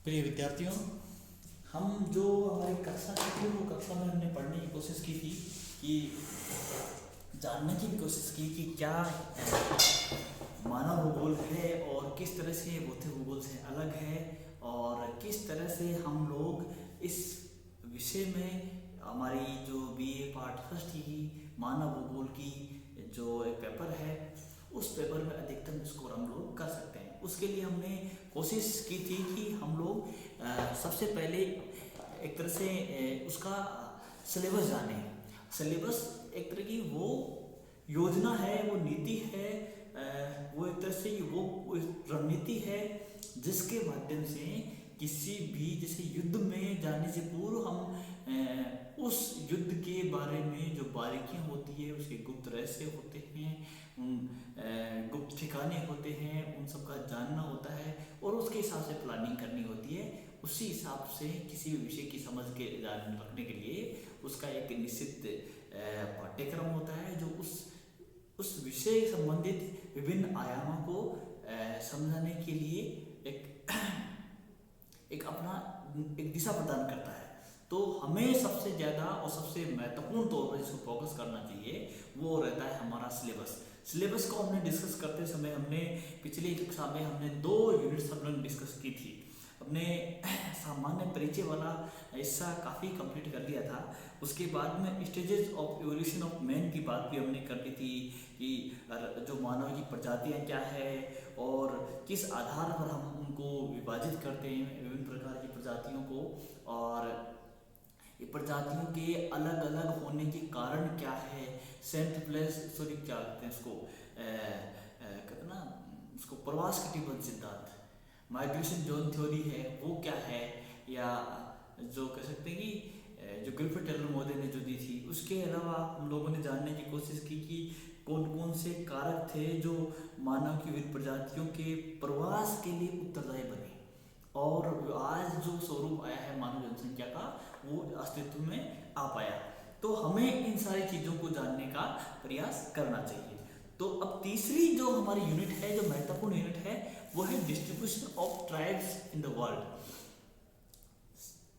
प्रिय विद्यार्थियों, हम जो हमारी कक्षा की थी वो कक्षा में हमने पढ़ने की कोशिश की थी कि जानने की भी कोशिश की कि क्या मानव भूगोल है और किस तरह से भौतिक भूगोल से अलग है और किस तरह से हम लोग इस विषय में हमारी जो बीए पार्ट फर्स्ट की मानव भूगोल की जो एक पेपर है उस पेपर में अधिकतम स्कोर हम लोग कर सकते हैं। उसके लिए हमने कोशिश की थी कि हम लोग सबसे पहले एक तरह से उसका सिलेबस जाने। सिलेबस एक तरह की वो योजना है, वो नीति है, वो एक तरह से वो रणनीति है जिसके माध्यम से किसी भी जैसे युद्ध में जाने से पूर्व हम उस युद्ध के बारे में जो बारीकियां होती है, उसके गुप्त रहस्य होते हैं, गुप्त ठिकाने होते हैं, उन सब का जानना होता है और उसके हिसाब से प्लानिंग करनी होती है। उसी हिसाब से किसी भी विषय की समझ के जान रखने के लिए उसका एक निश्चित पाठ्यक्रम होता है जो उस विषय संबंधित विभिन्न आयामों को समझाने के लिए एक अपना एक दिशा प्रदान करता है। तो हमें सबसे ज़्यादा और सबसे महत्वपूर्ण तौर पर जिसको फोकस करना चाहिए वो रहता है हमारा सिलेबस। सिलेबस को हमने डिस्कस करते समय हमने पिछली कक्षा में हमने 2 यूनिट्स हम लोग डिस्कस की थी। हमने सामान्य परिचय वाला हिस्सा काफ़ी कंप्लीट कर लिया था। उसके बाद में stages of evolution of man की बात भी हमने कर ली थी कि जो मानव की प्रजातियां क्या है और किस आधार पर हम उनको विभाजित करते हैं विभिन्न प्रकार की प्रजातियों को, और ये प्रजातियों के अलग अलग होने के कारण क्या है, क्या कहते हैं इसको कहते ना उसको प्रवास कटिबंध सिद्धांत, माइग्रेशन जोन थ्योरी है वो क्या है, या जो कह सकते हैं कि जो ग्रिफिथ टेलर महोदय ने जो दी थी। उसके अलावा हम लोगों ने जानने की कोशिश की कि कौन कौन से कारक थे जो मानव की विविध प्रजातियों के प्रवास के लिए उत्तरदायी बने और आज जो स्वरूप आया है मानव जनसंख्या का वो अस्तित्व में आ पाया। तो हमें इन सारी चीज़ों को जानने का प्रयास करना चाहिए। तो अब तीसरी जो हमारी यूनिट है, जो महत्वपूर्ण यूनिट है, वो है distribution of tribes in the world.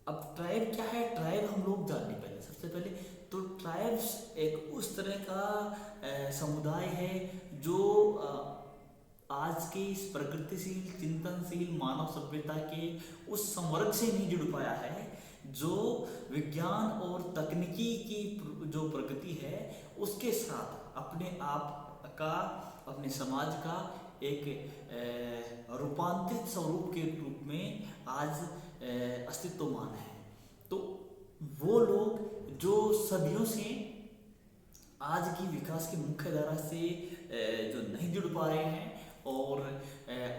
अब ट्राइब क्या है, ट्राइब हम लोग जानने पहले सबसे पहले तो ट्राइब्स एक उस तरह का समुदाय है जो आज के इस प्रगतिशील चिंतनशील मानव सभ्यता के उस संवर्ग से नहीं जुड़ पाया है जो विज्ञान और तकनीकी की जो प्रगति है उसके साथ अपने आप का, अपने समाज का एक रूपांतरित स्वरूप के रूप में आज अस्तित्वमान है। तो वो लोग जो सदियों से आज की विकास की मुख्य धारा से जो नहीं जुड़ पा रहे हैं और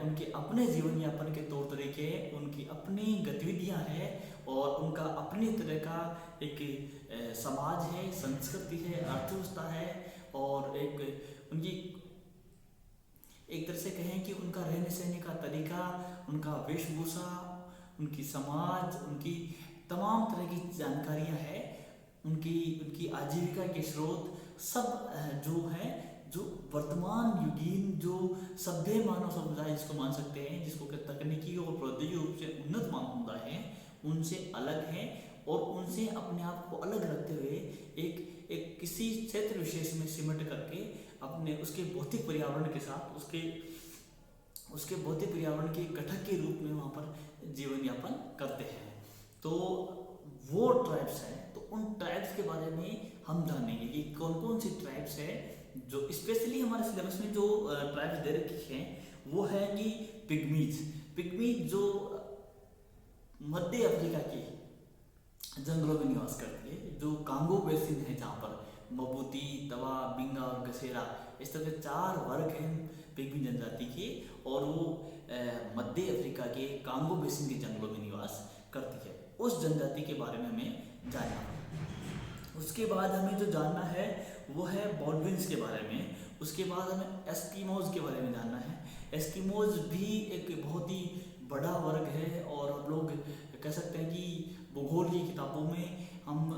उनके अपने जीवन यापन के तौर तरीके, उनकी अपनी गतिविधियां हैं और उनका अपनी तरह का एक समाज है, संस्कृति है, अर्थव्यवस्था है और एक उनकी एक तरह से कहें कि उनका रहने सहने का तरीका, उनका वेशभूषा, उनकी समाज, उनकी तमाम तरह की जानकारियां हैं, उनकी आजीविका के स्रोत सब जो है, जो वर्तमान युगीन जो सभ्य मानव समुदाय जिसको मान सकते हैं, जिसको तकनीकी और प्रौद्योगिकी रूप से उन्नत मानव समुदाय है, उनसे अलग है और उनसे अपने आप को अलग रखते हुए एक किसी क्षेत्र विशेष में सिमट करके अपने उसके भौतिक पर्यावरण के साथ उसके भौतिक पर्यावरण के घटक के रूप में वहाँ पर जीवन यापन करते हैं। तो वो ट्राइब्स हैं, तो उन ट्राइब्स के बारे में हम जानेंगे कि कौन कौन सी ट्राइब्स है जो स्पेशली हमारे सिलेबस में जो ट्राइब्स दे रखी हैं वो है कि पिग्मीज जो मध्य अफ्रीका के जंगलों में निवास करती है, जो कांगो बेसिन है जहाँ पर मबूती, तवा, बिंगा और गसेरा इस तरह के 4 वर्ग हैं पिग्मी जनजाति के और वो मध्य अफ्रीका के कांगो बेसिन के जंगलों में निवास करती है। उस जनजाति के बारे में हमें जानना। उसके बाद हमें जो जानना है वो है बॉल्डविन्स के बारे में। उसके बाद हमें एस्किमोज के बारे में जानना है। एस्किमोज भी एक बहुत ही बड़ा वर्ग है और हम लोग कह सकते हैं कि भूगोल की किताबों में हम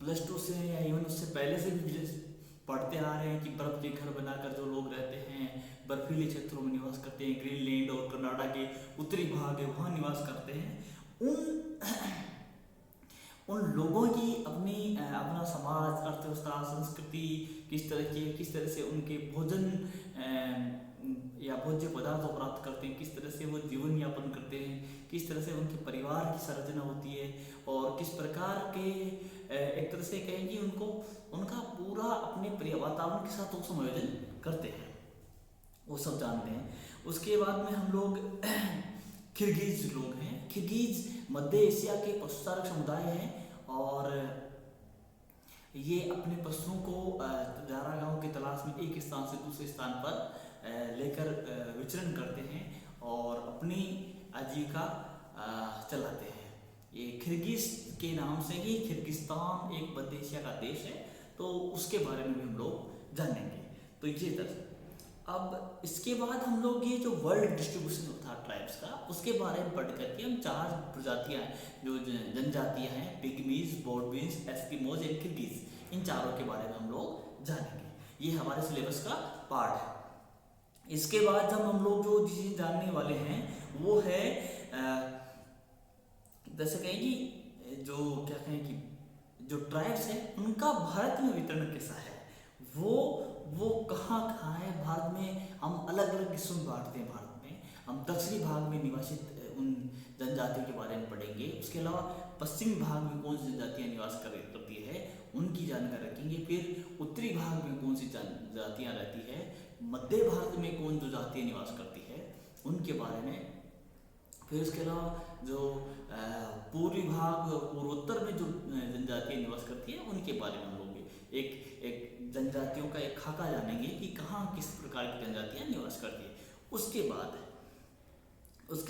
+2 से या इवन उससे पहले से भी पढ़ते आ रहे हैं कि बर्फ के घर बनाकर जो लोग रहते हैं, बर्फीले क्षेत्रों में निवास करते हैं, ग्रीनलैंड और कनाडा के उत्तरी भाग है वहाँ निवास करते हैं। उन उन लोगों की अपना समाज, अर्थव्यवस्था, संस्कृति किस तरह से उनके भोजन या भोज्य पदार्थ प्राप्त करते हैं, किस तरह से वो जीवन यापन करते हैं, किस तरह से उनके परिवार की संरचना होती है, और किस प्रकार के एक तरह से कहें कि उनका पूरा अपने वातावरण के साथ वो समायोजन करते हैं, वो सब जानते हैं। उसके बाद में हम लोग किर्गिज लोग हैं। किर्गिज मध्य एशिया के पशुचारक समुदाय हैं और ये अपने पशुओं को चारागाहों की तलाश में एक स्थान से दूसरे स्थान पर लेकर विचरण करते हैं और अपनी आजीविका चलाते हैं। ये किर्गिज के नाम से ही किर्गिस्तान एक मध्य एशिया का देश है, तो उसके बारे में भी हम लोग जानेंगे। तो ये तरह अब इसके बाद हम लोग ये जो वर्ल्ड डिस्ट्रीब्यूशन था ट्राइब्स का, उसके बारे में पढ़ करके हम 4 प्रजातियां जो जनजातियां हैं, पिग्मीज, बोडविन्स, एस्किमोज एंड किर्गिज, इन चारों के बारे में हम लोग जानेंगे। ये हमारे सिलेबस का पार्ट है। इसके बाद जब हम लोग जो चीज़ें जानने वाले हैं वो है जैसे कहें कि जो ट्राइब्स है उनका भारत में वितरण कैसा है, वो कहाँ है भारत में। हम अलग अलग हिस्सों में बांटते हैं भारत में। हम दक्षिणी भाग में निवासित उन जनजातियों के बारे में पढ़ेंगे। उसके अलावा पश्चिमी भाग में कौन सी जनजातियाँ निवास करती है उनकी जानकारी रखेंगे। फिर उत्तरी भाग में कौन सी जनजातियाँ रहती है, मध्य भारत में कौन जो जातियाँ निवास करती है उनके बारे में। फिर उसके अलावा जो पूर्वी भाग पूर्वोत्तर में जो जनजातियाँ निवास करती है उनके बारे में हम लोग एक जनजातियों का एक खाका जानेंगे कि कहाँ किस प्रकार की जनजातियाँ निवास करती है। उसके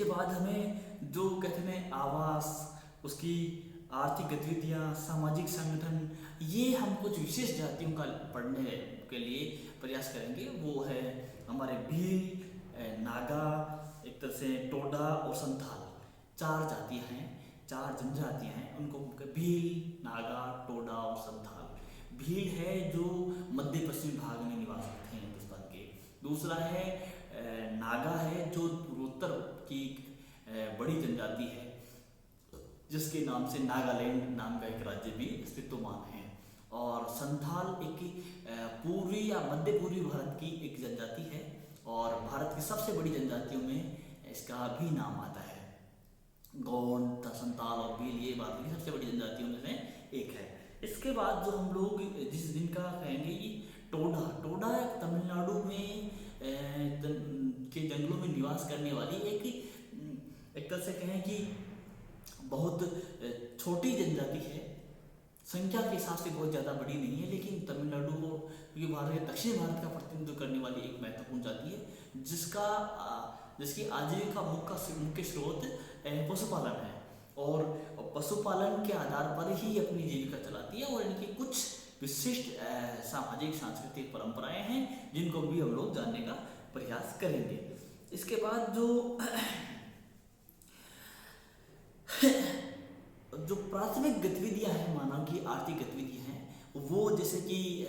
बाद हमें जो कहते हैं आवास, उसकी आर्थिक गतिविधियाँ, सामाजिक संगठन, ये हम कुछ विशेष जातियों का पढ़ने के लिए प्रयास करेंगे। वो है हमारे भील, नागा, एक तरह से टोडा और संथाल, 4 जातियाँ हैं, 4 जनजातियाँ हैं। उनको भील, नागा, टोडा और संथाल। भील है जो मध्य पश्चिमी भाग में निवास करते हैं हिंदुस्तान के। दूसरा है नागा है जो पूर्वोत्तर की बड़ी जनजाति है, जिसके नाम से नागालैंड नाम का एक राज्य भी अस्तित्वमान है। और संथाल एक पूर्वी या मध्य पूर्वी भारत की एक जनजाति है और भारत की सबसे बड़ी जनजातियों में इसका भी नाम आता है। गौंड, संथाल और भील ये भारत की सबसे बड़ी जनजातियों में से एक है। इसके बाद जो हम लोग जिस दिन का कहेंगे कि टोडा तमिलनाडु में के जंगलों में निवास करने वाली एक तरह से कहें कि बहुत छोटी जनजाति है। संख्या के हिसाब से बहुत ज़्यादा बड़ी नहीं है, लेकिन तमिलनाडु को क्योंकि भारत के दक्षिण भारत का प्रतिनिधित्व करने वाली एक महत्वपूर्ण जाति है, जिसकी आजीविका मुख्य स्रोत पशुपालन है और पशुपालन के आधार पर ही अपनी जीविका चलाती है। और इनकी कुछ विशिष्ट सामाजिक सांस्कृतिक परंपराएं हैं जिनको भी हम लोग जानने का प्रयास करेंगे। इसके बाद जो प्राथमिक गतिविधियां हैं, मानव की आर्थिक गतिविधियां हैं, वो जैसे कि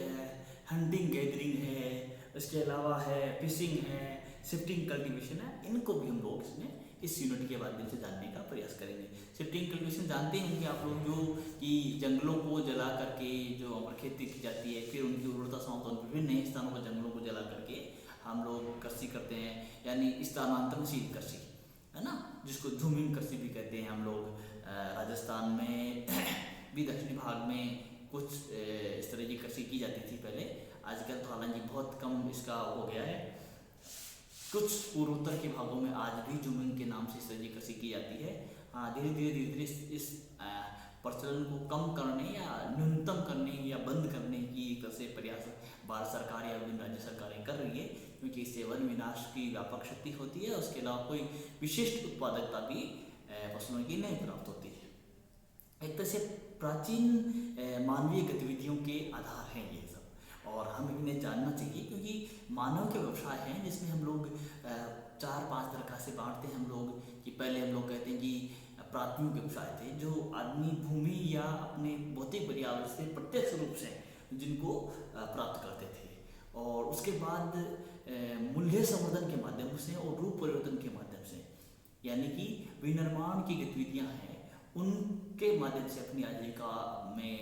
हंटिंग गैदरिंग है, इसके अलावा है फिशिंग है, शिफ्टिंग कल्टीवेशन है। इनको भी हम लोग इसमें इस यूनिट के माध्यम से जानने का प्रयास करेंगे। शिफ्टिंग कल्टीवेशन जानते हैं कि आप लोग जो कि जंगलों को जला करके जो हमारी खेती की जाती है, फिर उनकी उर्वरता समाप्त होने पर विभिन्न स्थानों पर जंगलों को जला करके हम लोग कृषि करते हैं, यानी स्थानांतरणशील कृषि है ना, जिसको झूमिंग कृषि भी कहते हैं हम लोग। राजस्थान में भी दक्षिणी भाग में कुछ इस तरह की कृषि की जाती थी पहले, आजकल तो हालांकि बहुत कम इसका हो गया है। कुछ पूर्वोत्तर के भागों में आज भी झूमिंग के नाम से इस तरह की कृषि की जाती है। हाँ, धीरे धीरे इस प्रचलन को कम करने या न्यूनतम करने या बंद करने की एक तरह से प्रयास भारत सरकार या विभिन्न राज्य सरकारें कर रही है, क्योंकि इससे वन विनाश की व्यापक क्षति होती है। उसके अलावा कोई विशिष्ट उत्पादकता भी फसलों की नहीं प्राप्त होती है। एक तरह से प्राचीन मानवीय गतिविधियों के आधार हैं ये सब, और हमें इन्हें जानना चाहिए क्योंकि मानव के व्यवसाय हैं जिसमें हम लोग 4-5 तरह से बांटते हैं हम लोग। कि पहले हम लोग कहते हैं कि प्राथमिक व्यवसाय थे जो आदमी भूमि या अपने भौतिक पर्यावरण से प्रत्यक्ष रूप से जिनको प्राप्त करते थे, और उसके बाद मूल्य संवर्धन के माध्यम से और रूप परिवर्तन के माध्यम से, यानी कि विनिर्माण की गतिविधियां हैं उनके माध्यम से अपनी आजीविका में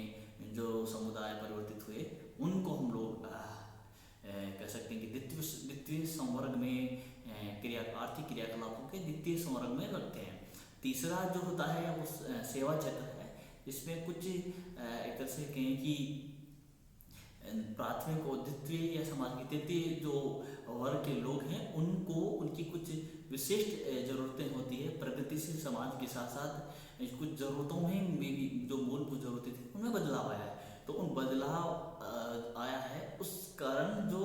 जो समुदाय परिवर्तित हुए उनको हम लोग कह सकते हैं कि द्वितीय संवर्ग में आर्थिक क्रियाकलापों के द्वितीय संवर्ग में रखते हैं। तीसरा जो होता है वो सेवा क्षेत्र है, जिसमें कुछ एक तरह से कहें कि प्राथमिक और द्वितीय या समाज के तृतीय जो वर्ग के लोग हैं उनको उनकी कुछ विशिष्ट जरूरतें होती है। प्रगतिशील समाज के साथ साथ कुछ ज़रूरतों में भी जो मूलभूत जरूरतें थी उनमें बदलाव आया है। तो उन बदलाव आया है उस कारण जो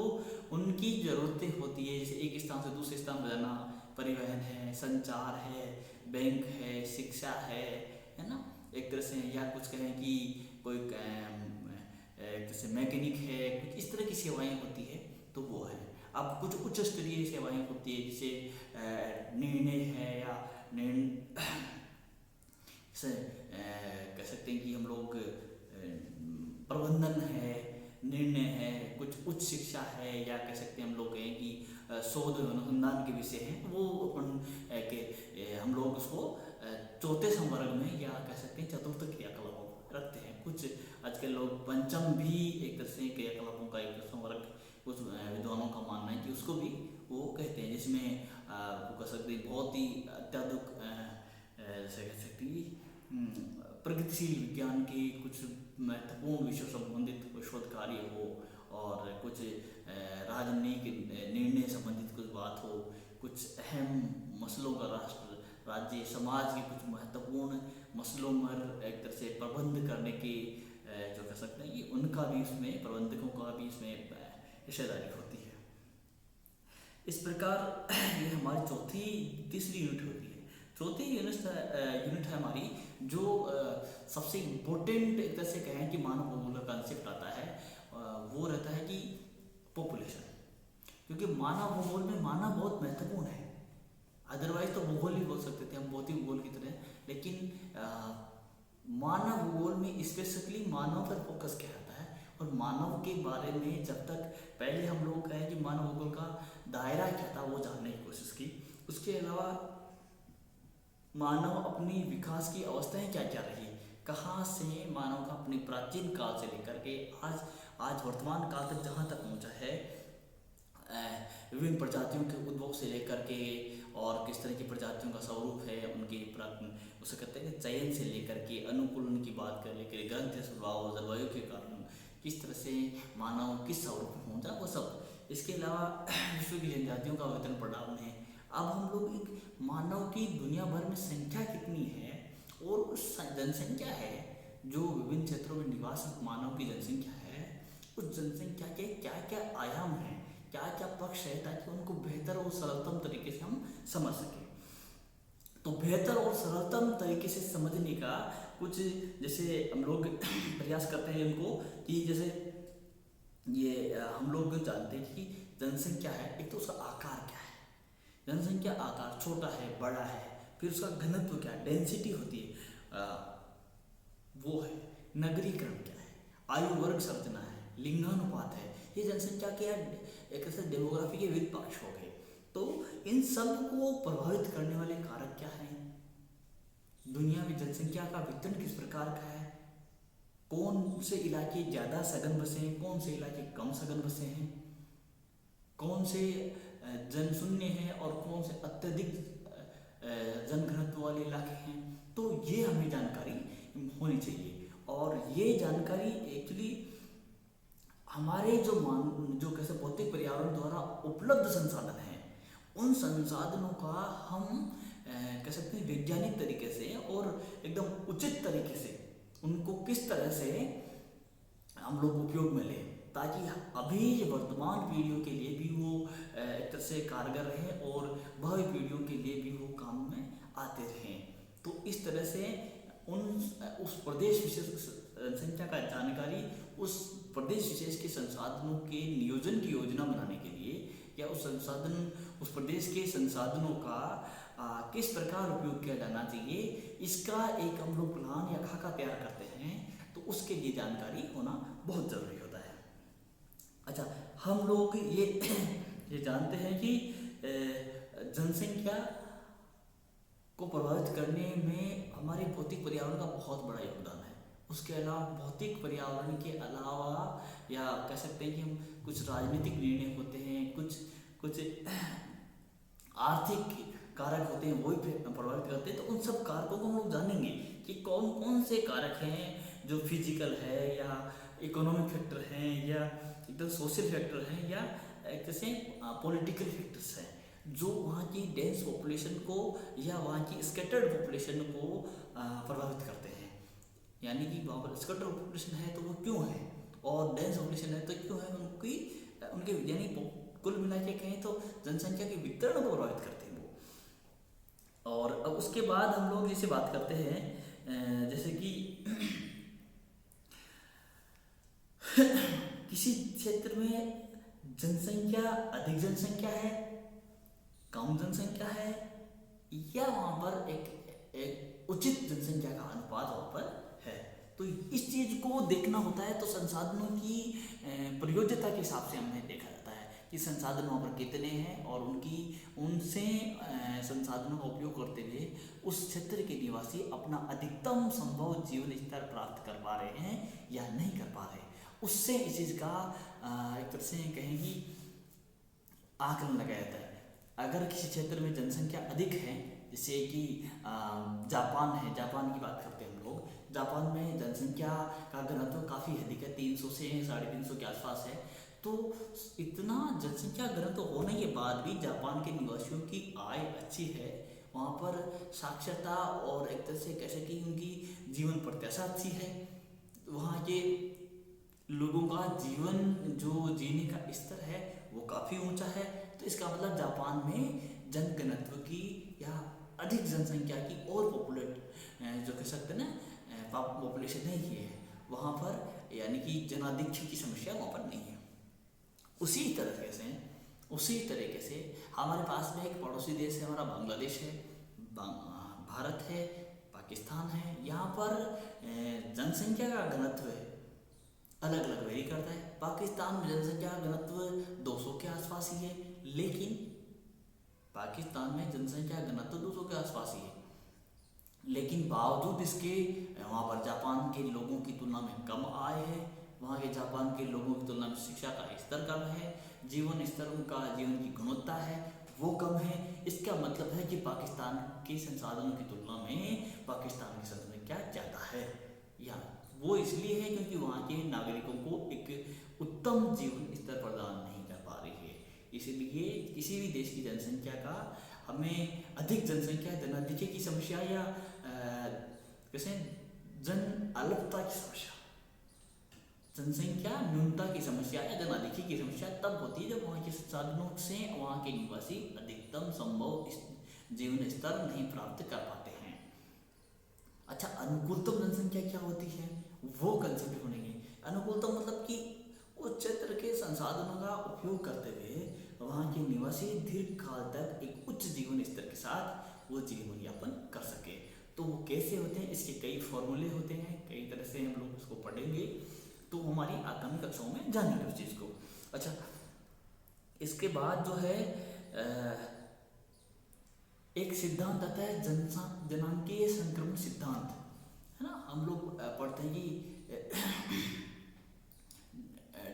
उनकी ज़रूरतें होती है, जैसे एक स्थान से दूसरे स्थान पर जाना, परिवहन है, संचार है, बैंक है, शिक्षा है ना, एक तरह से, या कुछ कहें कि कोई जैसे मैकेनिक है, कुछ इस तरह की सेवाएं होती है तो वो है। अब कुछ उच्च स्तरीय सेवाएं होती है, जैसे निर्णय है या कह सकते हैं कि हम लोग प्रबंधन है, निर्णय है, कुछ उच्च शिक्षा है, या कह सकते हैं हम लोग कहें कि शोध अनुसंधान के विषय हैं, वो अपन हम लोग उसको चौथे संवर्ग में या कह सकते हैं चतुर्थ क्रियाकलापों रखते हैं। कुछ आजकल लोग पंचम भी एक तरह से क्रियाकलापों का एक संवर्ग कुछ विद्वानों का मानना है कि उसको भी वो कहते हैं, जिसमें वो कह सकते हैं बहुत ही अत्याधुनिक जैसे कह सकते हैं प्रगतिशील विज्ञान के कुछ महत्वपूर्ण विषयों संबंधित कोई शोध कार्य हो, और कुछ राजनीतिक निर्णय संबंधित कुछ बात हो, कुछ अहम मसलों का राष्ट्र राज्य समाज के कुछ महत्वपूर्ण मसलों पर एक तरह से प्रबंध करने की जो कह सकते हैं कि उनका भी इसमें, प्रबंधकों का भी इसमें हिस्सेदारी होती है। इस प्रकार ये हमारी तीसरी यूनिट होती है। चौथी यूनिट है हमारी जो सबसे इम्पोर्टेंट एक तरह से कहें कि मानव भूगोल का कंसेप्ट आता है, वो रहता है कि पॉपुलेशन। क्योंकि मानव भूगोल में मानव बहुत महत्वपूर्ण है, अदरवाइज तो भूगोल ही बोल सकते थे हम, भौतिक भूगोल की तरह, लेकिन मानव भूगोल में स्पेसिफिकली मानव पर फोकस किया जाता है। और मानव के बारे में जब तक पहले हम लोग कहें कि मानव भूगोल का दायरा क्या था वो जानने की कोशिश की, उसके अलावा मानव अपनी विकास की अवस्थाएं क्या क्या रही, कहाँ से मानव का अपने प्राचीन काल से लेकर के आज वर्तमान काल तक जहाँ तक पहुँचा है, विभिन्न प्रजातियों के उद्भव से लेकर के, और किस तरह की प्रजातियों का स्वरूप है, उनके उसे कहते हैं चयन से लेकर के अनुकूलन की बात कर लेकर ग्रंथ स्वभाव जलवायु के कारण किस तरह से मानव किस स्वरूप में पहुँचा, वो सब। इसके अलावा विश्व की जनजातियों का वितरण प्रणाम है। अब हम लोग एक मानव की दुनिया भर में संख्या कितनी है, और उस जनसंख्या है जो विभिन्न क्षेत्रों में निवास मानव की जनसंख्या है, उस जनसंख्या के क्या क्या आयाम हैं, क्या क्या पक्ष है, ताकि उनको बेहतर और सरलतम तरीके से हम समझ सकें। तो बेहतर और सरलतम तरीके से समझने का कुछ जैसे हम लोग प्रयास करते हैं उनको, कि जैसे ये हम लोग जानते हैं कि जनसंख्या है, एक तो उसका आकार क्या है, जनसंख्या आकार छोटा है, बड़ा है, फिर उसका घनत्व क्या है, डेंसिटी होती है, वो है, नगरीकरण क्या है, आयु वर्ग संरचना है, लिंगानुपात है, ये जनसंख्या के एक तरह से डेमोग्राफी के विविध पक्ष हो गए। तो इन सब को प्रभावित करने वाले कारक क्या हैं, दुनिया में जनसंख्या का वितरण किस प्रकार का है, कौन से इलाके ज़्यादा सघन बसे हैं, कौन से इलाके कम सघन बसे हैं, कौन से जनशून्य हैं और कौन से अत्यधिक जनघनत्व वाले इलाके हैं। तो ये हमें जानकारी होनी चाहिए, और ये जानकारी एक्चुअली हमारे जो कैसे भौतिक पर्यावरण द्वारा उपलब्ध संसाधन हैं, उन संसाधनों का हम कह सकते हैं वैज्ञानिक तरीके से और एकदम उचित तरीके से उनको किस तरह से हम लोग उपयोग में लें, ताकि अभी वर्तमान पीढ़ियों के लिए भी वो एक तरह से कारगर रहें और भावी पीढ़ियों के लिए भी वो काम में आते रहें। तो इस तरह से उस प्रदेश विशेष जनसंख्या का जानकारी उस प्रदेश विशेष के संसाधनों के नियोजन की योजना बनाने के लिए, या उस प्रदेश के संसाधनों का किस प्रकार उपयोग किया जाना चाहिए, इसका एक हम लोग प्लान या खाका तैयार करते हैं, तो उसके लिए जानकारी होना बहुत ज़रूरी होता है। अच्छा, हम लोग ये ये जानते हैं कि जनसंख्या को प्रभावित करने में हमारे भौतिक पर्यावरण का बहुत बड़ा योगदान है। उसके अलावा भौतिक पर्यावरण के अलावा या कह सकते हैं कि हम कुछ राजनीतिक निर्णय होते हैं, कुछ कुछ आर्थिक कारक होते हैं, वही प्रभावित करते हैं। तो उन सब कारकों को हम लोग जानेंगे कि कौन कौन से कारक हैं जो फिजिकल है या इकोनॉमिक फैक्टर हैं या एकदम सोशल फैक्टर हैं या एक जैसे पॉलिटिकल फैक्टर्स हैं जो वहाँ की डेंस पॉपुलेशन को या वहाँ की स्कैटर्ड पॉपुलेशन को प्रभावित करते हैं। यानी कि वहाँ पर स्कैटर्ड पॉपुलेशन है तो वो क्यों है, और डेंस पॉपुलेशन है तो क्यों है, उनके यानी कुल मिला के कहें तो जनसंख्या के वितरण को प्रभावित करते हैं वो। और अब उसके बाद हम लोग जैसे बात करते हैं जैसे कि किसी क्षेत्र में जनसंख्या अधिक जनसंख्या है, कम जनसंख्या है, या वहाँ पर एक उचित जनसंख्या का अनुपात वहाँ पर है। तो इस चीज़ को देखना होता है। तो संसाधनों की प्रयोज्यता के हिसाब से हमने देखा जाता है कि संसाधन वहाँ पर कितने हैं और उनसे संसाधनों का उपयोग करते हुए उस क्षेत्र के निवासी अपना अधिकतम संभव जीवन स्तर प्राप्त कर पा रहे हैं या नहीं कर पा रहे। उससे इस चीज़ का एक तरह से कहें कि आकलन लगाया जाता है। अगर किसी क्षेत्र में जनसंख्या अधिक है, जैसे कि जापान है, जापान की बात करते हैं हम लोग, जापान में जनसंख्या का घनत्व काफ़ी अधिक है, 300 से 350 के आसपास है। तो इतना जनसंख्या घनत्व होने के बाद भी जापान के निवासियों की आय अच्छी है, वहाँ पर साक्षरता और एक तरह से कैसे कि उनकी जीवन प्रत्याशा अच्छी है, वहाँ के लोगों का जीवन जो जीने का स्तर है वो काफ़ी ऊंचा है। तो इसका मतलब जापान में जनघनत्व की या अधिक जनसंख्या की और जो कह सकते हैं ना पॉपुलेशन नहीं है वहाँ पर, यानी कि जनाधिक्य की समस्या वहाँ पर नहीं है। उसी तरीके से हमारे पास में एक पड़ोसी देश है, हमारा बांग्लादेश है, भारत है, पाकिस्तान है। यहाँ पर जनसंख्या का घनत्व है अलग अलग वेरी करता है। पाकिस्तान में जनसंख्या घनत्व 200 के आसपास ही है, लेकिन पाकिस्तान में जनसंख्या घनत्व 200 के आसपास ही है, लेकिन बावजूद इसके वहाँ पर जापान के लोगों की तुलना में कम आय है, वहाँ के जापान के लोगों की तुलना में शिक्षा का स्तर कम है, जीवन स्तर उनका जीवन की गुणवत्ता है वो कम है। इसका मतलब है कि पाकिस्तान के संसाधनों की तुलना में पाकिस्तान की जनसंख्या ज़्यादा है, या वो इसलिए है क्योंकि वहाँ के नागरिकों को एक उत्तम जीवन स्तर प्रदान नहीं कर पा रही है। इसलिए किसी भी देश की जनसंख्या का हमें अधिक जनसंख्या, जनाधिक्य की समस्या या कैसे जन अल्पता की समस्या, जनसंख्या न्यूनता की समस्या या जनाधिक्य की समस्या तब होती है जब वहाँ के संसाधनों से वहाँ के निवासी अधिकतम संभव जीवन स्तर नहीं प्राप्त कर पाते हैं। अच्छा, अनुकूलतम जनसंख्या क्या होती है वो कंसेप्ट बनेंगे। अनुकूलतम मतलब कि उस क्षेत्र के संसाधनों का उपयोग करते हुए वहाँ के निवासी दीर्घ काल तक एक उच्च जीवन स्तर के साथ वो जीवन यापन कर सके। तो वो कैसे होते हैं, इसके कई फॉर्मूले होते हैं, कई तरह से हम लोग उसको पढ़ेंगे, तो हमारी आगामी कक्षाओं में जानेंगे उस चीज़ को। अच्छा, इसके बाद जो है एक सिद्धांत आता है जनांकीय संक्रमण सिद्धांत, है ना। हम लोग पढ़ते हैं कि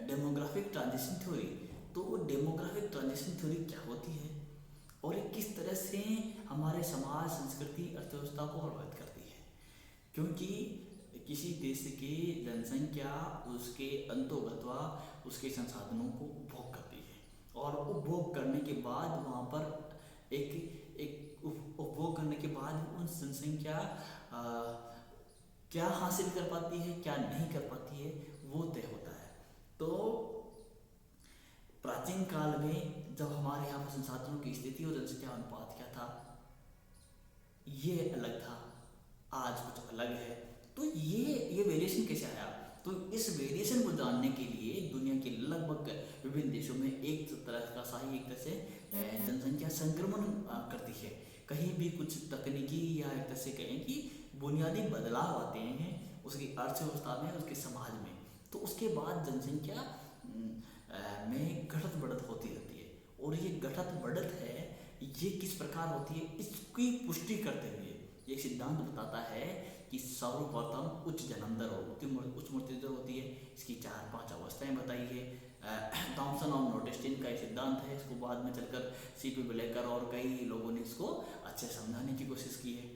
डेमोग्राफिक ट्रांजिशन थ्योरी। तो डेमोग्राफिक ट्रांजिशन थ्योरी क्या होती है और ये किस तरह से हमारे समाज, संस्कृति, अर्थव्यवस्था को प्रभावित करती है। क्योंकि किसी देश की जनसंख्या उसके अंतोगत्वा उसके संसाधनों को उपभोग करती है, और उपभोग करने के बाद वहाँ पर एक उपभोग करने के बाद उन जनसंख्या क्या हासिल कर पाती है, क्या नहीं कर पाती है, वो तय होता है। तो प्राचीन काल में जब हमारे यहाँ पर संसाधनों की स्थिति और जनसंख्या अनुपात क्या था, ये अलग था, आज कुछ अलग है। तो ये वेरिएशन कैसे आया? तो इस वेरिएशन को जानने के लिए दुनिया के लगभग विभिन्न देशों में एक तरह का सही एक तरह से जनसंख्या संक्रमण करती है। कहीं भी कुछ तकनीकी या एक तरह से कहें कि बुनियादी बदलाव आते हैं उसकी अर्थव्यवस्था में, उसके समाज में, तो उसके बाद जनसंख्या में घटत बढ़त होती रहती है। और ये घटत बढ़त है ये किस प्रकार होती है, इसकी पुष्टि करते हुए ये सिद्धांत बताता है कि सर्वप्रथम उच्च जन्म दर और उच्च मृत्यु दर होती है। इसकी 4-5 अवस्थाएं बताई है। थॉमसन और नोटेस्टिन का ये सिद्धांत है। इसको बाद में चलकर सीपी ब्लेकर और कई लोगों ने इसको अच्छे समझाने की कोशिश की है।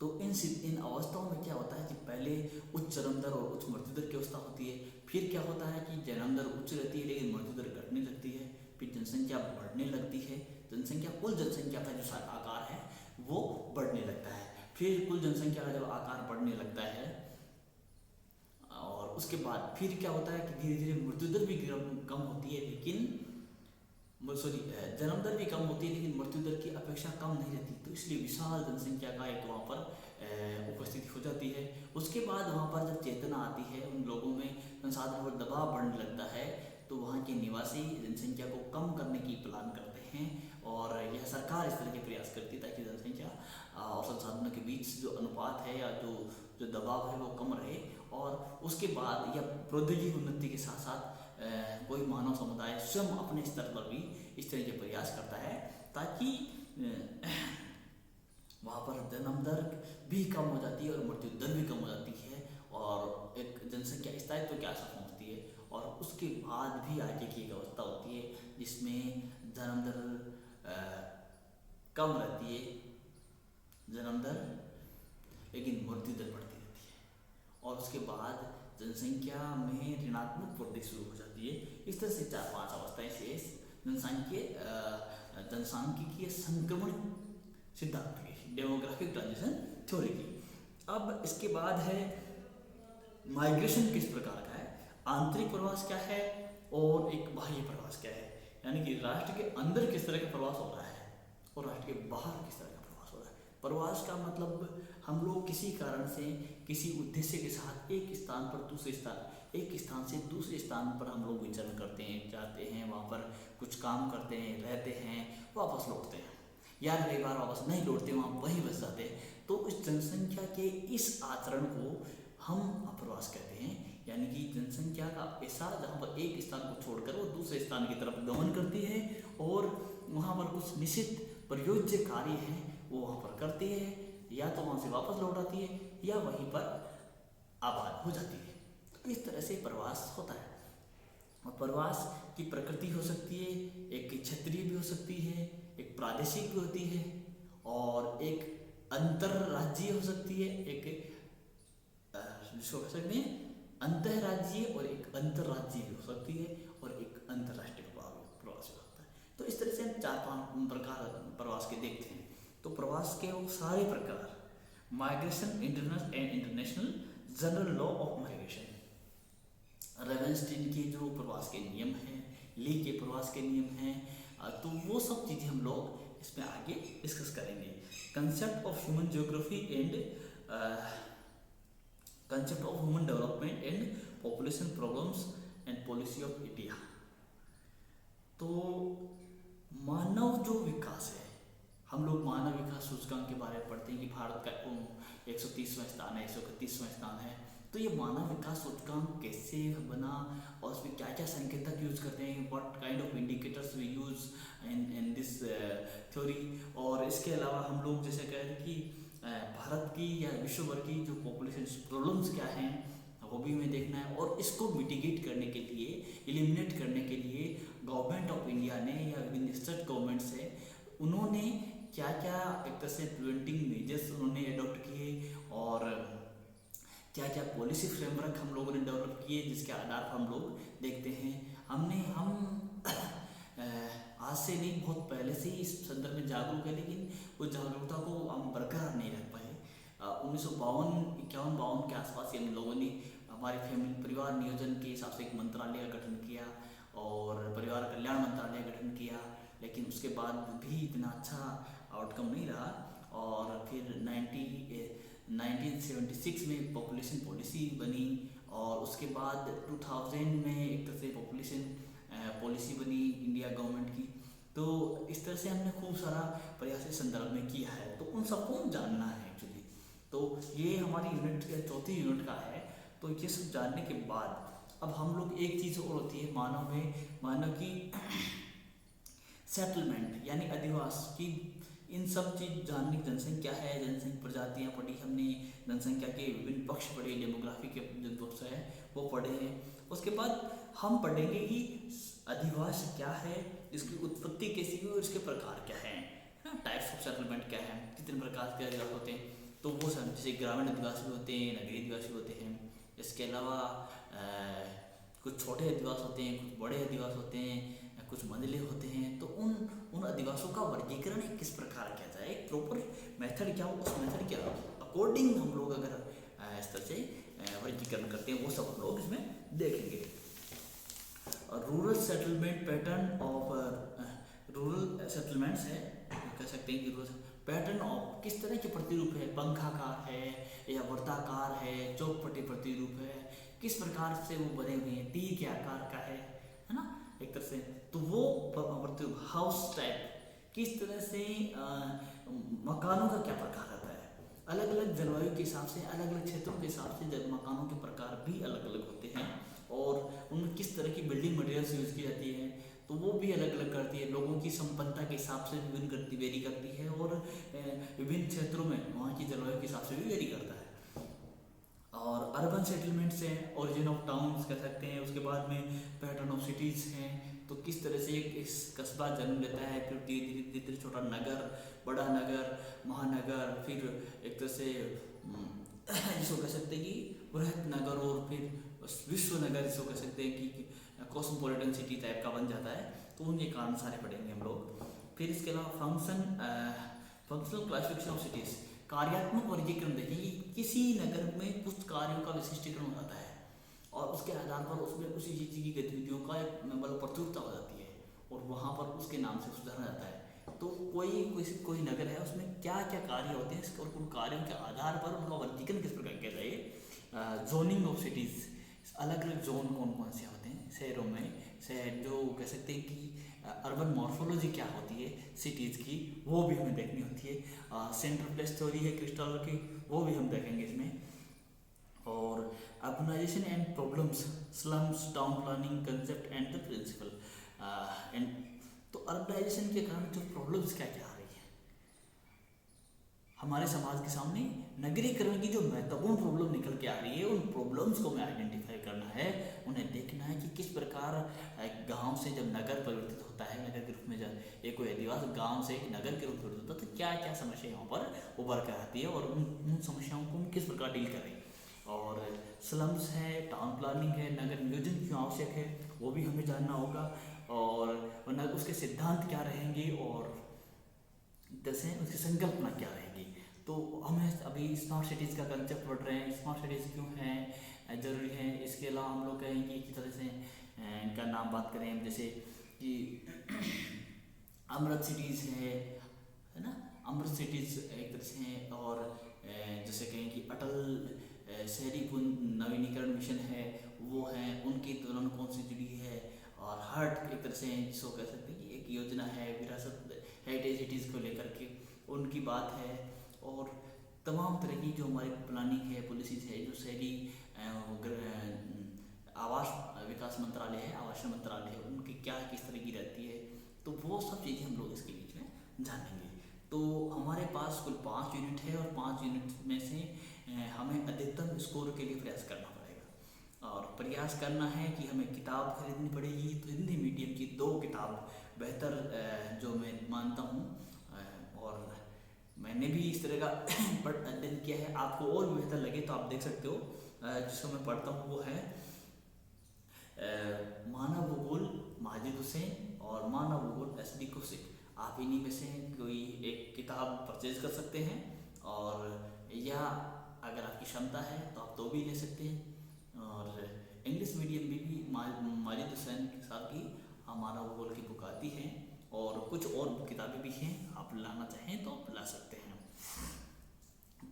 तो इन अवस्थाओं में क्या होता है कि पहले उच्च जन्म दर और उच्च मृत्यु दर की अवस्था होती है। फिर क्या होता है कि जन्म दर उच्च रहती है लेकिन मृत्यु दर घटने लगती है। फिर जनसंख्या बढ़ने लगती है। जनसंख्या, कुल जनसंख्या का जो आकार है वो बढ़ने लगता है। फिर कुल जनसंख्या का जब आकार बढ़ने लगता है और उसके बाद फिर क्या होता है कि धीरे धीरे मृत्यु दर भी कम होती है, लेकिन जन्म दर भी कम होती है लेकिन मृत्यु दर की अपेक्षा कम नहीं रहती। तो इसलिए विशाल जनसंख्या का एक वहाँ पर उपस्थिति हो जाती है। उसके बाद वहाँ पर जब चेतना आती है, उन लोगों में संसाधन पर दबाव बढ़ने लगता है, तो वहाँ के निवासी जनसंख्या को कम करने की प्लान करते हैं। और यह सरकार इस तरह के प्रयास करती है ताकि जनसंख्या और संसाधनों के बीच जो अनुपात है या जो दबाव है वो कम रहे। और उसके बाद या प्रौद्योगिकी उन्नति के साथ साथ कोई मानव समुदाय स्वयं अपने स्तर पर भी इस तरह के प्रयास करता है ताकि वहाँ पर जन्म दर भी कम हो जाती है और मृत्यु दर भी कम हो जाती है और एक जनसंख्या स्थायित्व के आसपास पहुँचती है। और उसके बाद भी आगे की एक अवस्था होती है जिसमें जन्म दर कम रहती है, जन्म दर लेकिन मृत्यु दर बढ़ती रहती है। और उसके बाद जनसंख्या में ऋणात्मक वृद्धि शुरू हो जाती है। इस तरह से 4-5 अवस्थाएं शेष जनसांख्यिकीय संक्रमण सिद्धांत की, डेमोग्राफिक ट्रांजिशन थ्योरी की। अब इसके बाद है माइग्रेशन किस प्रकार का है, आंतरिक प्रवास क्या है और एक बाह्य प्रवास क्या है, यानी कि राष्ट्र के अंदर किस तरह का प्रवास हो रहा है और राष्ट्र के बाहर किस तरह का प्रवास हो रहा है। प्रवास का मतलब हम लोग किसी कारण से किसी उद्देश्य के साथ एक स्थान से दूसरे स्थान पर हम लोग विचरण करते हैं, जाते हैं, वहाँ पर कुछ काम करते हैं, रहते हैं, वापस लौटते हैं, या कई बार वापस नहीं लौटते, वहाँ वहीं बस जाते हैं। तो इस जनसंख्या के इस आचरण को हम अप्रवास कहते हैं। यानी कि जनसंख्या का ऐसा जहाँ पर एक स्थान को छोड़कर वो दूसरे स्थान की तरफ गमन करती है और वहाँ पर कुछ निश्चित प्रयोज्य कार्य हैं वो वहाँ पर करती है, या तो वहाँ से वापस लौट आती है या वहीं पर आबाद हो जाती है। तो इस तरह से प्रवास होता है। और प्रवास की प्रकृति हो सकती है, एक क्षेत्रीय भी हो सकती है, एक प्रादेशिक भी होती है और एक अंतरराज्यीय हो सकती है, एक जिसको कह सकते हैं अंतरराज्यीय और एक अंतरराज्यीय भी हो सकती है और एक अंतरराष्ट्रीय प्रवास भी होता है। तो इस तरह से हम 4-5 प्रकार प्रवास के देखते हैं। तो प्रवास के वो सारे प्रकार, migration, internal and international, general law of migration, Ravenstein के जो प्रवास के नियम हैं, ली के प्रवास के नियम हैं, तो वो सब चीज़ें हम लोग इसमें आगे डिस्कस करेंगे। Concept of human geography and concept of human development and population problems and policy of India. तो मानव जो विकास है, हम लोग मानव विकास सूचकांक के बारे में पढ़ते हैं कि भारत का 130वां स्थान है, 131वां स्थान है। तो ये मानव विकास सूचकांक कैसे बना और उसमें क्या क्या संकेतक यूज करते हैं, what kind of indicators we use in this theory. और इसके अलावा हम लोग जैसे कह रहे हैं कि भारत की या विश्व भर की जो पॉपुलेशन प्रॉब्लम्स क्या हैं वो भी हमें देखना है। और इसको मिटिगेट करने के लिए, एलिमिनेट करने के लिए गवर्नमेंट ऑफ इंडिया ने या विभिन्न स्टेट गवर्नमेंट्स है उन्होंने क्या क्या एक तरह से प्रिवेंटिंग मेजर्स उन्होंने अडॉप्ट किए और क्या क्या पॉलिसी फ्रेमवर्क हम लोगों ने डेवलप किए, जिसके आधार पर हम लोग देखते हैं। हम आज से नहीं, बहुत पहले से ही इस संदर्भ में जागरूक है, लेकिन उस जागरूकता को हम बरकरार नहीं रख पाए। 1952-51 के आसपास हम लोगों ने हमारे परिवार नियोजन के हिसाब से एक मंत्रालय का गठन किया और परिवार कल्याण मंत्रालय का गठन किया, लेकिन उसके बाद भी इतना अच्छा आउटकम नहीं रहा। और फिर 1976 में पॉपुलेशन पॉलिसी बनी और उसके बाद 2000 में एक तरह से पॉपुलेशन पॉलिसी बनी इंडिया गवर्नमेंट की। तो इस तरह से हमने खूब सारा प्रयास इस संदर्भ में किया है, तो उन सबको जानना है एक्चुअली। तो ये हमारी यूनिट चौथी यूनिट का है। तो ये सब जानने के बाद अब हम लोग एक चीज़ और होती है मानव की सेटलमेंट यानी अधिवास की, इन सब चीज़ जानने की, जनसंख्या है, जनसंख्या प्रजातियाँ पढ़ी हमने, जनसंख्या के विभिन्न पक्ष पढ़े, डेमोग्राफी के जो पक्ष है वो पढ़े हैं। उसके बाद हम पढ़ेंगे कि अधिवास क्या है, इसकी उत्पत्ति कैसी हुई और इसके प्रकार क्या है, टाइप्स ऑफ सेटलमेंट क्या है, कितने प्रकार के अधिवास होते हैं। तो वो सब जैसे ग्रामीण अधिवास भी होते हैं, नगरीय अधिवास भी होते हैं। इसके अलावा कुछ छोटे अधिवास होते हैं, कुछ बड़े अधिवास होते हैं, कुछ मंडलीय होते हैं। तो उन अधिवासों का वर्गीकरण किस प्रकार किया जाए, एक प्रॉपर मेथड क्या हो, उस मेथड के अकॉर्डिंग हम लोग अगर इस तरह से वर्गीकरण करते हैं, वो सब हम लोग इसमें देखेंगे। Rural settlement pattern of rural settlements है, कह सकते हैं कि रूरल पैटर्न ऑफ किस तरह के प्रतिरूप है, पंखाकार है या वर्ताकार है, चौकपटी प्रतिरूप है, किस प्रकार से वो बने हुए हैं, टी के आकार का है ना, एक तरह से। तो वो प्रतिरूप हाउस टाइप किस तरह से, मकानों का क्या प्रकार रहता है, अलग अलग जलवायु के हिसाब से, अलग अलग क्षेत्रों के हिसाब से मकानों के प्रकार भी अलग अलग होते हैं, और उनमें किस तरह की बिल्डिंग मटेरियल्स यूज़ की जाती है तो वो भी अलग अलग करती है, लोगों की संपन्नता के हिसाब से विभिन्न करती वेरी करती है, और विभिन्न क्षेत्रों में वहाँ की जलवायु के हिसाब से भी वेरी करता है। और अर्बन सेटलमेंट्स हैं, ओरिजिन ऑफ टाउन्स कह सकते हैं। उसके बाद में पैटर्न ऑफ सिटीज़ हैं, तो किस तरह से एक इस कस्बा जन्म लेता है, फिर धीरे धीरे धीरे छोटा नगर, बड़ा नगर, महानगर, फिर एक तरह से जिसको कह सकते हैं कि बृहत नगर, और फिर विश्व नगर जिसको कह सकते हैं कि कॉस्मोपॉलिटन सिटी टाइप का बन जाता है। तो उनके कारण सारे पढ़ेंगे हम लोग। फिर इसके अलावा फंक्शनल क्लासिफिकेशन ऑफ सिटीज़, कार्यात्मक वर्गीकरण देखेंगे, किसी नगर में कुछ कार्यों का विशिष्टीकरण हो जाता है और उसके आधार पर उसमें उसी चीज़ की गतिविधियों का एक मतलब प्रचुरता हो जाती है, और वहाँ पर उसके नाम से सुधारा जाता है। तो कोई नगर है, उसमें क्या क्या कार्य होते हैं, और उन कार्यों के आधार पर उनका वर्गीकरण किस प्रकार किया जाए। जोनिंग ऑफ सिटीज़, अलग अलग जोन कौन कौन से होते हैं शहरों में, शहर जो कह सकते हैं कि अर्बन मॉर्फोलॉजी क्या होती है सिटीज़ की, वो भी हमें देखनी होती है। सेंट्रल प्लेस थ्योरी है क्रिस्टल की, वो भी हम देखेंगे इसमें। और urbanisation and problems, slums, town planning concept and the principle. And तो अर्बनाइजेशन के कारण जो प्रॉब्लम्स क्या क्या आ रही है हमारे समाज के सामने, नगरीकरण की जो महत्वपूर्ण प्रॉब्लम निकल के आ रही है, उन प्रॉब्लम्स को हमें आइडेंटिफाई करना है, उन्हें देखना है कि किस प्रकार गांव से जब नगर परिवर्तित होता है, नगर के रूप में जब एक कोई आदिवासी गांव से नगर के रूप में परिवर्तित होता है, तो क्या क्या समस्या यहाँ पर उभर कर आती है, और उन समस्याओं को हम किस प्रकार डील करें। और स्लम्स है, टाउन प्लानिंग है, नगर नियोजन क्यों आवश्यक है, वो भी हमें जानना होगा, और उसके सिद्धांत क्या रहेंगे, और जैसे उसकी संकल्पना क्या रहेगी। तो हमें अभी स्मार्ट सिटीज़ का कंसेप्ट पढ़ रहे हैं, स्मार्ट सिटीज़ क्यों हैं, ज़रूरी है। इसके अलावा हम लोग कहेंगे कि तरह से इनका नाम बात करें, जैसे कि अमृत सिटीज़ है ना, अमृत सिटीज़ एक तरह से हैं, और जैसे कहें कि अटल शहरी नवीनीकरण मिशन है, वो है, उनकी तुलना कौन सी जुड़ी है। और हर्ट एक तरह से जिसको कह सकते हैं कि एक योजना है विरासत हेरिटेज सिटीज़ को लेकर के, उनकी बात है। और तमाम तरह की जो हमारी प्लानिंग है, पॉलिसीज है, जो शहरी आवास विकास मंत्रालय है, आवासन मंत्रालय है, उनकी क्या किस तरह की रहती है, तो वो सब चीज़ें हम लोग इसके बीच में जानेंगे। तो हमारे पास कुल 5 यूनिट है, और 5 यूनिट में से हमें अधिकतम स्कोर के लिए प्रयास करना पड़ेगा, और प्रयास करना है कि हमें किताब खरीदनी पड़ेगी। तो हिंदी मीडियम की 2 किताब बेहतर जो मैं मानता हूँ, और मैंने भी इस तरह का अध्ययन किया है, आपको और भी बेहतर लगे तो आप देख सकते हो। जिसको मैं पढ़ता हूँ वो है मानव भूगोल माजिद हुसैन और मानव भूगोल SD कौशिक। आप इन्हीं में से कोई एक किताब परचेज कर सकते हैं, और या अगर आपकी क्षमता है तो आप तो भी ले सकते हैं। और इंग्लिश मीडियम में भी माजिद हुसैन साहब की मानव भूगोल की बुक आती है, और कुछ और किताबें भी हैं, आप लाना चाहें तो आप ला सकते हैं।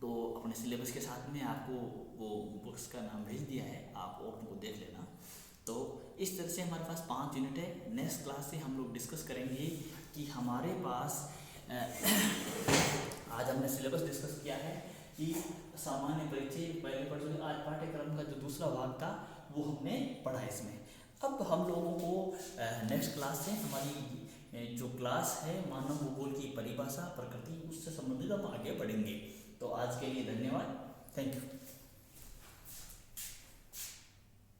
तो अपने सिलेबस के साथ में आपको वो बुक्स का नाम भेज दिया है, आप और उनको देख लेना। तो इस तरह से हमारे पास 5 यूनिट है। नेक्स्ट क्लास से हम लोग डिस्कस करेंगे कि हमारे पास आज हमने सिलेबस डिस्कस किया है कि सामान्य परिचय पहले पढ़ चुके, आज पाठ्यक्रम का जो दूसरा भाग था वो हमने पढ़ा इसमें। अब हम लोगों को नेक्स्ट क्लास से हमारी जो क्लास है मानव भूगोल की परिभाषा प्रकृति उससे संबंधित हम आगे बढ़ेंगे। तो आज के लिए धन्यवाद, थैंक यू।